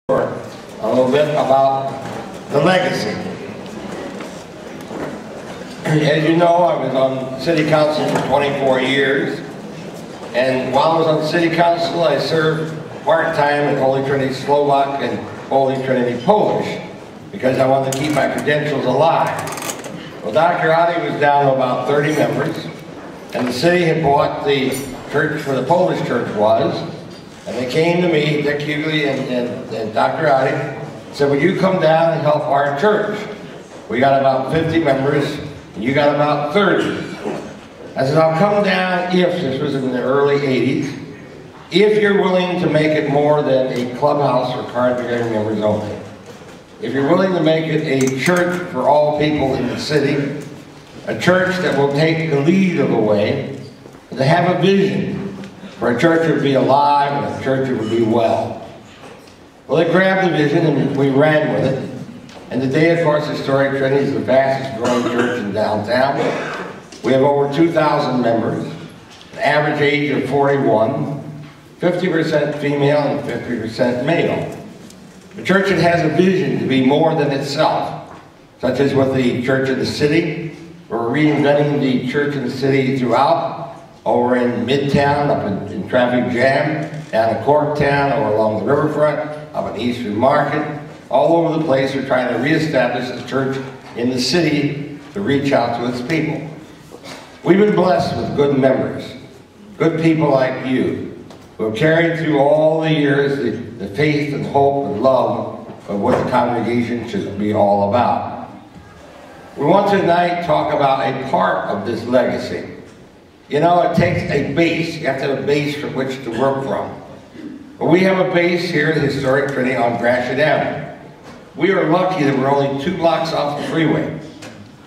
a little bit about the legacy. As you know, I was on City Council for 24 years, and while I was on City Council, I served part-time at Holy Trinity Slovak and Holy Trinity Polish, because I wanted to keep my credentials alive. Well, Dr. Adi was down to about 30 members, and the city had bought the church where the Polish church was, and they came to me, Dick Hughley and Dr. Adi, said, "Will you come down and help our church? We got about 50 members, and you got about 30. I said, "I'll come down if," this was in the early 80s, "if you're willing to make it more than a clubhouse for card-bearing members only. If you're willing to make it a church for all people in the city, a church that will take the lead of the way, and to have a vision for a church that would be alive and a church that would be well." Well, they grabbed the vision and we ran with it. And today, of course, Historic Trinity is the fastest growing church in downtown. We have over 2,000 members, an average age of 41, 50% female and 50% male. A church that has a vision to be more than itself, such as with the Church of the City. We're reinventing the Church of the City throughout, over in Midtown, up in Traffic Jam, down in Corktown, over along the riverfront, up in Eastern Market. All over the place, we're trying to reestablish this church in the city to reach out to its people. We've been blessed with good members, good people like you, who have carried through all the years the faith and hope and love of what the congregation should be all about. We want to tonight talk about a part of this legacy. You know, it takes a base. You have to have a base from which to work from. But we have a base here at Historic Trinity on Gratiot Avenue. We are lucky that we're only 2 blocks off the freeway.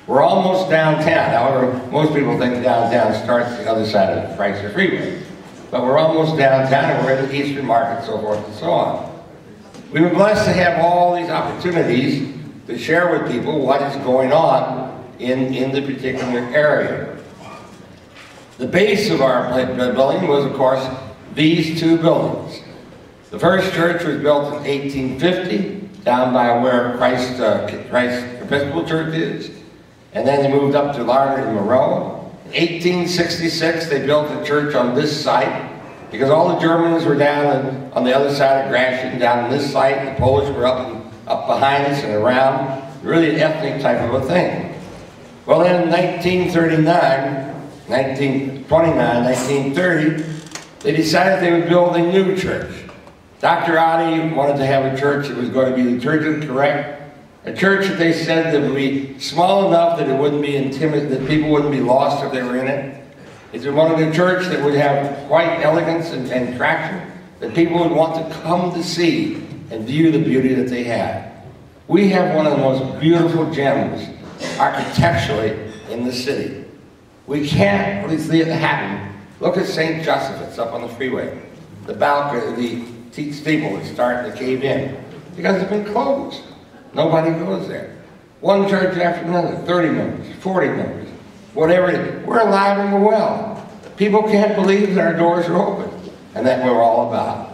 We're almost downtown. However, most people think downtown starts the other side of the Chrysler Freeway. But we're almost downtown, and we're in the Eastern Market, so forth and so on. We've been blessed to have all these opportunities to share with people what is going on in the particular area. The base of our building was, of course, these 2 buildings. The first church was built in 1850, down by where Christ Episcopal Church is. And then they moved up to Larned and Moreau. In 1866, they built a church on this site, because all the Germans were down on the other side of Gratiot, down on this site. The Polish were up behind us and around. Really an ethnic type of a thing. Well, then in 1930, they decided they would build a new church. Dr. Adi wanted to have a church that was going to be liturgically correct, a church that they said that would be small enough that it wouldn't be intimidating, that people wouldn't be lost if they were in it. They wanted a church that would have quite elegance and traction, that people would want to come to see and view the beauty that they had. We have one of the most beautiful gems architecturally in the city. We can't really see it happen. Look at St. Joseph's up on the freeway. The balcony, the steeple is starting to cave in because it's been closed. Nobody goes there. One church after another, 30 members, 40 members, whatever it is. We're alive and we're well. People can't believe that our doors are open, and that we're all about.